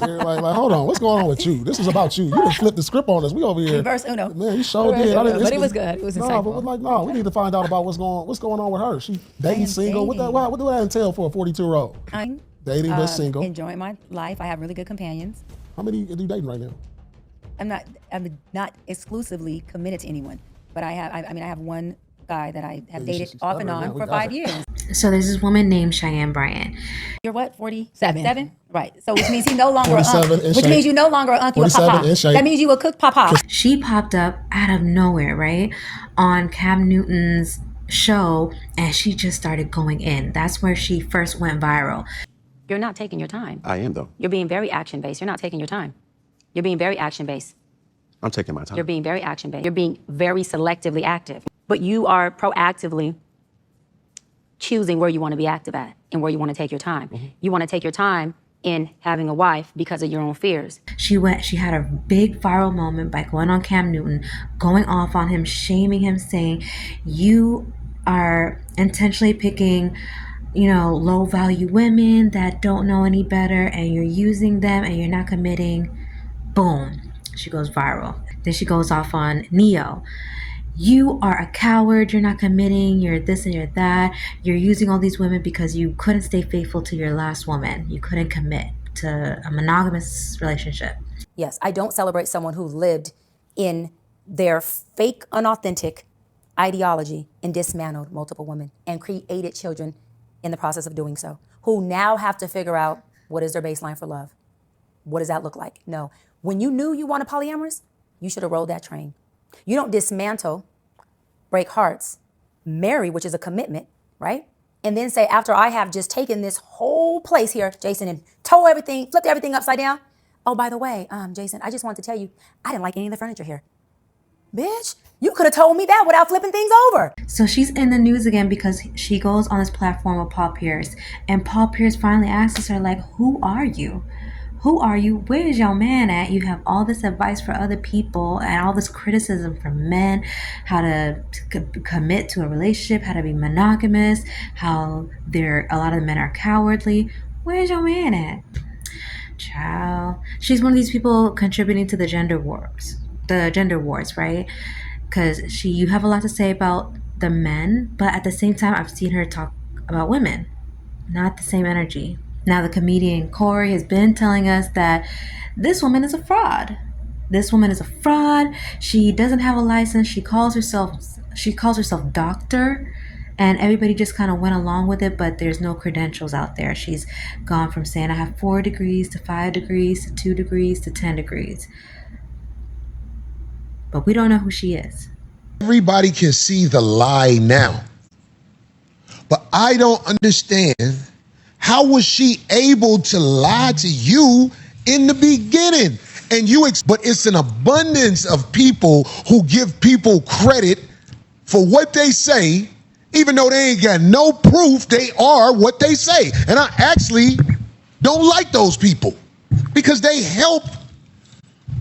like, hold on, what's going on with you? This is about you. You done flipped the script on us. We over here. Reverse Uno. Man, you sure did. But it was good. It was insightful. No, we need to find out about what's going on with her. She dating, single. Dating. What do that entail for a 42-year-old? I'm dating but single. enjoying my life. I have really good companions. How many are you dating right now? I'm not exclusively committed to anyone, but I have one guy that I have dated off and on for 5 years. So there's this woman named Cheyenne Bryant. You're what, 47? Right. So which means he's no longer an uncle. Which Cheyenne. means you no longer an uncle, you're a papa. That means you a cook papa. She popped up out of nowhere, right, on Cam Newton's show, and she just started going in. That's where she first went viral. You're not taking your time. I am, though. You're being very action-based. You're not taking your time. You're being very action-based. I'm taking my time. You're being very action-based. You're being very selectively active. But you are proactively choosing where you want to be active at and where you want to take your time. Mm-hmm. You want to take your time in having a wife because of your own fears. She had a big viral moment by going on Cam Newton, going off on him, shaming him, saying, you are intentionally picking, low value women that don't know any better, and you're using them and you're not committing. Boom. She goes viral. Then she goes off on Neo. You are a coward. You're not committing. You're this and you're that. You're using all these women because you couldn't stay faithful to your last woman. You couldn't commit to a monogamous relationship. Yes, I don't celebrate someone who lived in their fake, unauthentic ideology and dismantled multiple women and created children in the process of doing so, who now have to figure out what is their baseline for love. What does that look like? No. When you knew you wanted polyamorous, you should have rolled that train. You don't dismantle, break hearts, marry, which is a commitment, right? And then say, after I have just taken this whole place here, Jason, and flipped everything upside down. Oh, by the way, Jason, I just wanted to tell you, I didn't like any of the furniture here. Bitch, you could have told me that without flipping things over. So she's in the news again because she goes on this platform with Paul Pierce. And Paul Pierce finally asks her, like, who are you? Who are you? Where is your man at? You have all this advice for other people and all this criticism from men, how to commit to a relationship, how to be monogamous, how a lot of the men are cowardly. Where's your man at? Child. She's one of these people contributing to the gender wars, right? Because you have a lot to say about the men, but at the same time, I've seen her talk about women. Not the same energy. Now, the comedian Corey has been telling us that this woman is a fraud. This woman is a fraud. She doesn't have a license. She calls herself doctor, and everybody just kind of went along with it, but there's no credentials out there. She's gone from saying I have 4 degrees to 5 degrees to 2 degrees to 10 degrees. But we don't know who she is. Everybody can see the lie now. But I don't understand, how was she able to lie to you in the beginning? But it's an abundance of people who give people credit for what they say, even though they ain't got no proof they are what they say. And I actually don't like those people because they help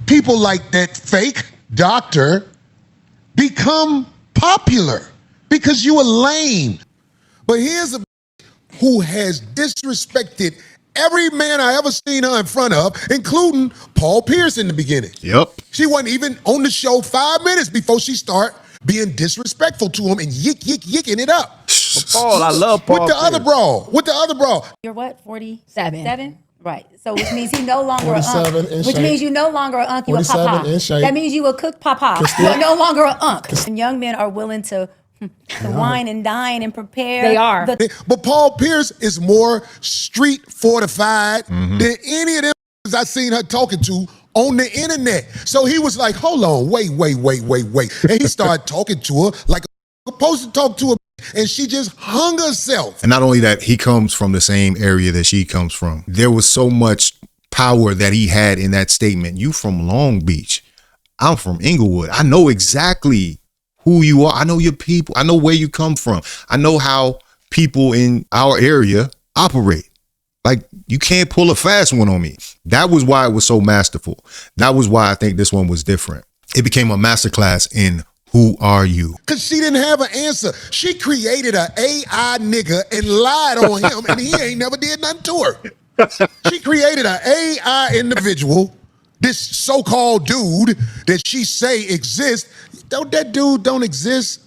people like that fake doctor become popular because you a lame. But here's a who has disrespected every man I ever seen her in front of, including Paul Pierce in the beginning. Yep. She wasn't even on the show 5 minutes before she start being disrespectful to him and yicking it up. Paul, I love Paul. With the other bra. You're what, 47? Right. So which means he no longer an 47 uncle. and Which Cheyenne. means you no longer an uncle, you're a 47 papa. and Cheyenne. That means you a cook papa. You're no longer an uncle. And young men are willing to wine and dine and prepare. They are. But Paul Pierce is more street fortified than any of them I've seen her talking to on the internet. So he was like, hold on, wait. And he started talking to her like a supposed to talk to her, and she just hung herself. And not only that, he comes from the same area that she comes from. There was so much power that he had in that statement. You from Long Beach. I'm from Inglewood. I know exactly who you are. I know your people. I know where you come from. I know how people in our area operate. Like, you can't pull a fast one on me. That was why it was so masterful. That was why I think this one was different. It became a masterclass in who are you? Because she didn't have an answer. She created an AI nigga and lied on him, and he ain't never did nothing to her. She created an AI individual, this so-called dude that she say exists. That dude don't exist.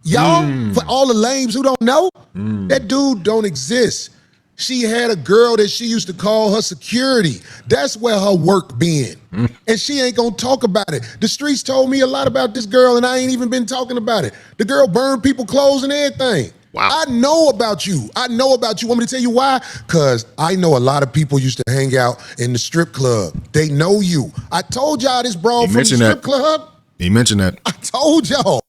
Y'all, for all the lames who don't know, that dude don't exist. She had a girl that she used to call her security. That's where her work been. And she ain't gonna talk about it. The streets told me a lot about this girl and I ain't even been talking about it. The girl burned people clothes and everything. Wow. I know about you. I know about you. Want me to tell you why? Because I know a lot of people used to hang out in the strip club. They know you. I told y'all this broad from the strip club. He mentioned that. I told y'all.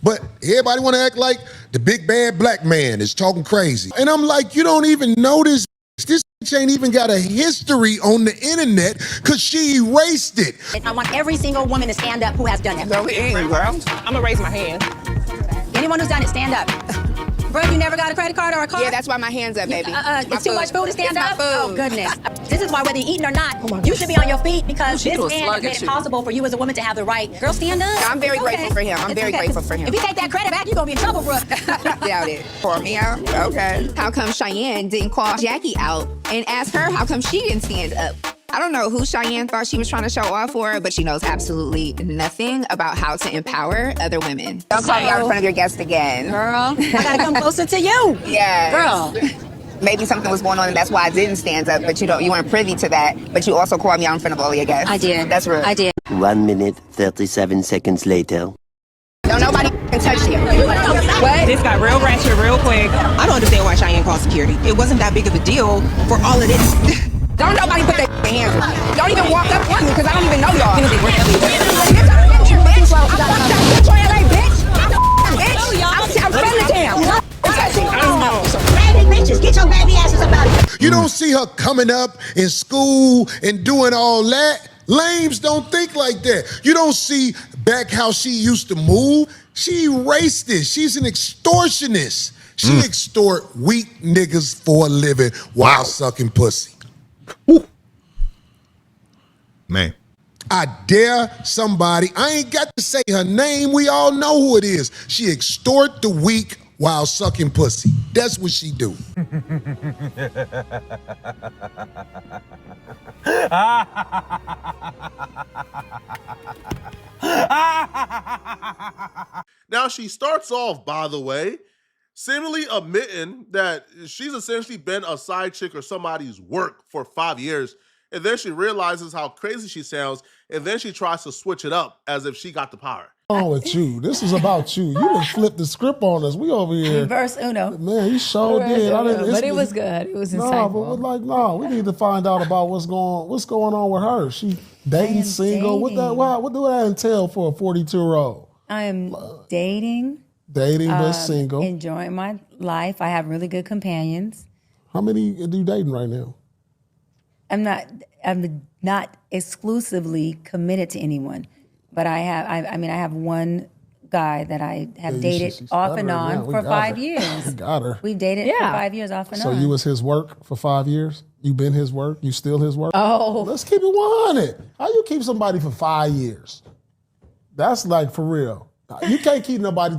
But everybody want to act like the big bad black man is talking crazy. And I'm like, you don't even know this. This bitch ain't even got a history on the internet because she erased it. I want every single woman to stand up who has done it. Go ahead, girl. I'm gonna raise my hand. Anyone who's done it, stand up. Bro, you never got a credit card or a car? Yeah, that's why my hand's up, baby. It's too much food to stand up? It's my food. Oh, goodness. This is why whether you're eating or not, you should be on your feet because this man has made it possible for you as a woman to have the right. Girl, stand up. I'm very grateful for him. I'm very grateful for him. If you take that credit back, you're going to be in trouble, bro. Doubt it. Pour me out? Okay. How come Cheyenne didn't call Jackie out and ask her how come she didn't stand up? I don't know who Cheyenne thought she was trying to show off for, but she knows absolutely nothing about how to empower other women. Don't call me out in front of your guest again. Girl, I got to come closer to you. Yeah. Girl. Maybe something was going on and that's why I didn't stand up, but you weren't privy to that. But you also called me out in front of all your guests. I did. That's rude. I did. 1 minute, 37 seconds later. Don't nobody can touch you. What? This got real ratchet real quick. I don't understand why Cheyenne called security. It wasn't that big of a deal for all of this. Don't nobody put their hands on me. Don't even walk up on me because I don't even know y'all. You don't see her coming up in school and doing all that. Lames don't think like that. You don't see back how she used to move. She erased it. She's an extortionist. She extort weak niggas for a living while sucking pussy. Man. I dare somebody, I ain't got to say her name, we all know who it is. She extort the weak while sucking pussy. That's what she do. Now, she starts off, by the way, seemingly admitting that she's essentially been a side chick or somebody's work for 5 years. And then she realizes how crazy she sounds. And then she tries to switch it up as if she got the power. What's wrong with you? This is about you. You done flipped the script on us. We over here. Reverse Uno. Man, you sure did. But it was good. It was insightful. We need to find out about what's going on with her. She dating, single. Dating. What do that entail for a 42-year-old? I am dating. Dating but single. Enjoying my life. I have really good companions. How many are you dating right now? I'm not exclusively committed to anyone, but I have one guy that I have dated off and on for 5 years. We got her. We've dated for 5 years off and on. So you was his work for 5 years? You been his work? You still his work? Oh. Let's keep it 100. How you keep somebody for 5 years? That's like for real. You can't keep nobody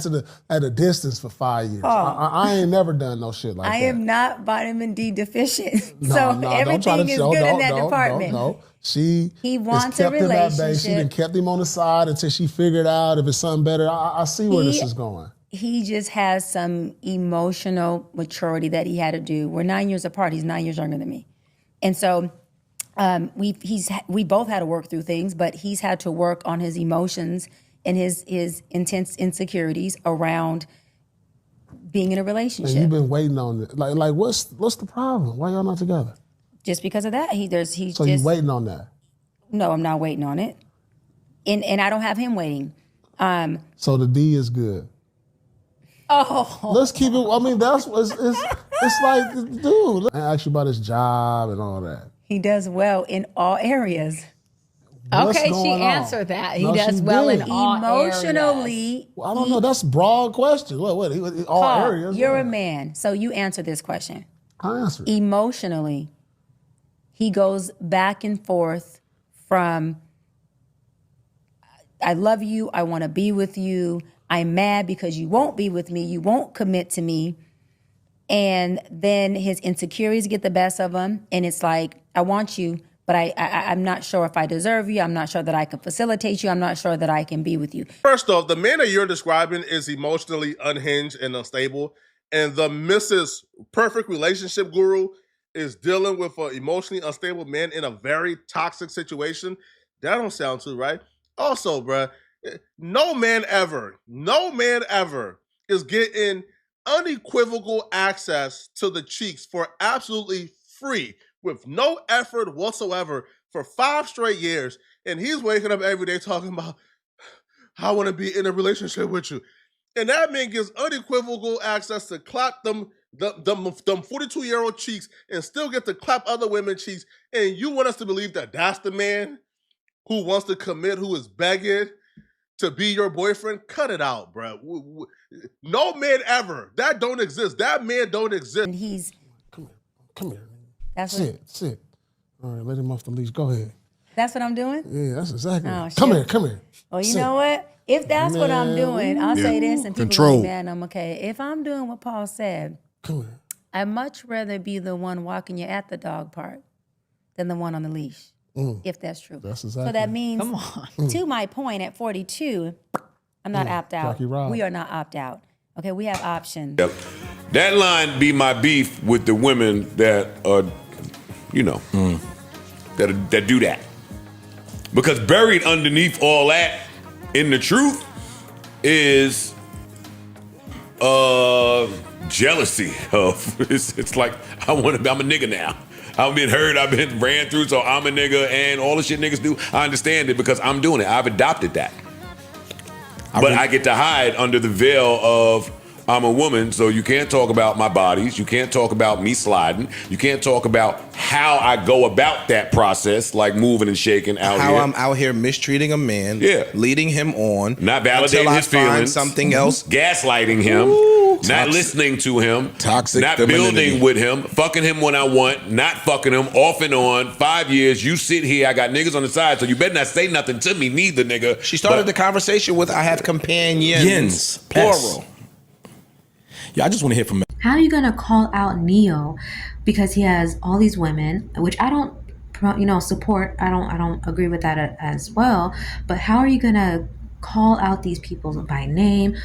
at a distance for 5 years. I ain't never done no shit like that. I am not vitamin D deficient, No, everything is good in that department. No. He wants kept a him at bay. relationship. She done kept him on the side until she figured out if it's something better. I see where this is going. He just has some emotional maturity that he had to do. We're 9 years apart. He's 9 years younger than me, and so we both had to work through things. But he's had to work on his emotions and his intense insecurities around being in a relationship. And you've been waiting on it. Like what's the problem? Why y'all not together? Just because of that, So you waiting on that? No, I'm not waiting on it, and I don't have him waiting. So the D is good. Oh, Let's keep it. I mean, it's like, dude. I asked you about his job and all that. he does well in all areas. What's Okay, going she on? answered that. He No, does she well in did. all Emotionally, I don't know. That's a broad question. What? All Paul, areas. you're What? a man, so you answer this question. I answered. Emotionally, he goes back and forth from I love you, I want to be with you, I'm mad because you won't be with me, you won't commit to me. And then his insecurities get the best of him. And it's like, I want you, but I'm not sure if I deserve you. I'm not sure that I can facilitate you. I'm not sure that I can be with you. First off, the man that you're describing is emotionally unhinged and unstable. And the Mrs. Perfect Relationship Guru is dealing with an emotionally unstable man in a very toxic situation. That don't sound too right. Also, bruh, no man ever is getting unequivocal access to the cheeks for absolutely free with no effort whatsoever for 5 straight years. And he's waking up every day talking about, I want to be in a relationship with you. And that man gets unequivocal access to clap them 42-year-old cheeks and still get to clap other women's cheeks. And you want us to believe that that's the man who wants to commit, who is begging to be your boyfriend? Cut it out, bro. No man ever. That don't exist. That man don't exist. And he's... Come here. That's Sit. All right, let him off the leash. Go ahead. That's what I'm doing? Yeah, that's exactly. Oh, Come shit. here. Well, you Sit. know what? If that's what I'm doing, I'll say this and people Control. will be mad and I'm okay. If I'm doing what Paul said, Come here. I'd much rather be the one walking you at the dog park than the one on the leash, if that's true. That's exactly. So that means, Come on. to my point, at 42, I'm not opt out. Rocky Rob. We are not opt out. Okay, we have options. Yep. That line be my beef with the women that are, that do that. Because buried underneath all that, in the truth, is jealousy of it's like I'm a nigga now. I've been hurt, I've been ran through, so I'm a nigga, and all the shit niggas do. I understand it because I'm doing it. I've adopted that. But I get to hide under the veil of I'm a woman, so you can't talk about my bodies. You can't talk about me sliding. You can't talk about how I go about that process, like moving and shaking out how here. I'm out here mistreating a man, leading him on, not validating until I his find feelings, something else, gaslighting him, not listening to him, toxic not femininity. building with him, fucking him when I want, not fucking him, off and on. 5 years, you sit here, I got niggas on the side, so you better not say nothing to me neither, nigga. She started the conversation with, I have companions, plural. Yeah, I just want to hear from. How are you gonna call out Neo because he has all these women, which I don't, support. I don't agree with that as well. But how are you gonna call out these people by name,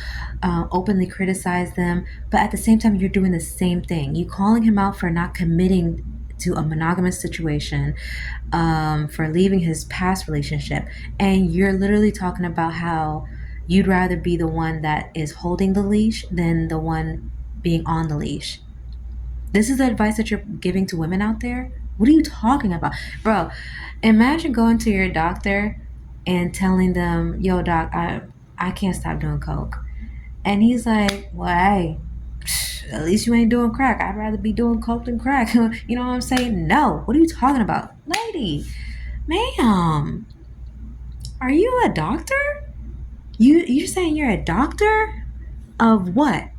openly criticize them, but at the same time you're doing the same thing? You calling him out for not committing to a monogamous situation, for leaving his past relationship, and you're literally talking about how you'd rather be the one that is holding the leash than the one being on the leash. This is the advice that you're giving to women out there? What are you talking about? Bro, imagine going to your doctor and telling them, yo, doc, I can't stop doing coke. And he's like, well, hey, at least you ain't doing crack. I'd rather be doing coke than crack. You know what I'm saying? No. What are you talking about? Lady, ma'am, are you a doctor? You're saying you're a doctor of what?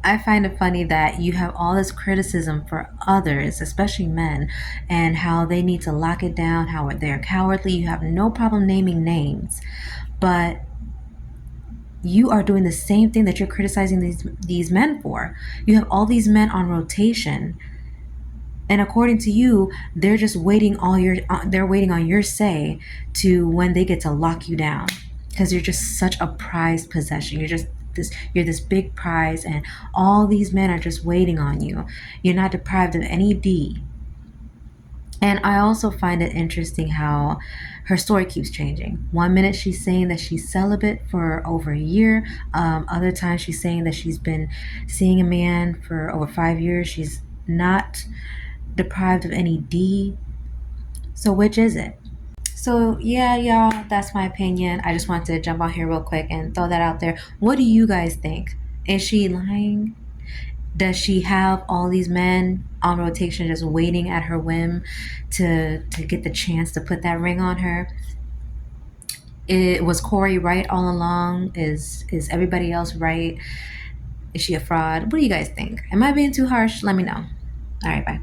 I find it funny that you have all this criticism for others, especially men, and how they need to lock it down, how they're cowardly. You have no problem naming names, but you are doing the same thing that you're criticizing these men for. You have all these men on rotation, and according to you, they're just waiting on your say to when they get to lock you down, because you're just such a prized possession. You're this big prize, and all these men are just waiting on you. You're not deprived of any D. And I also find it interesting how her story keeps changing. 1 minute she's saying that she's celibate for over a year. Other times she's saying that she's been seeing a man for over 5 years. She's not deprived of any D. So which is it? So yeah, y'all, that's my opinion. I just wanted to jump on here real quick and throw that out there. What do you guys think? Is she lying? Does she have all these men on rotation just waiting at her whim to get the chance to put that ring on her? Was Corey right all along? Is everybody else right? Is she a fraud? What do you guys think? Am I being too harsh? Let me know. All right, bye.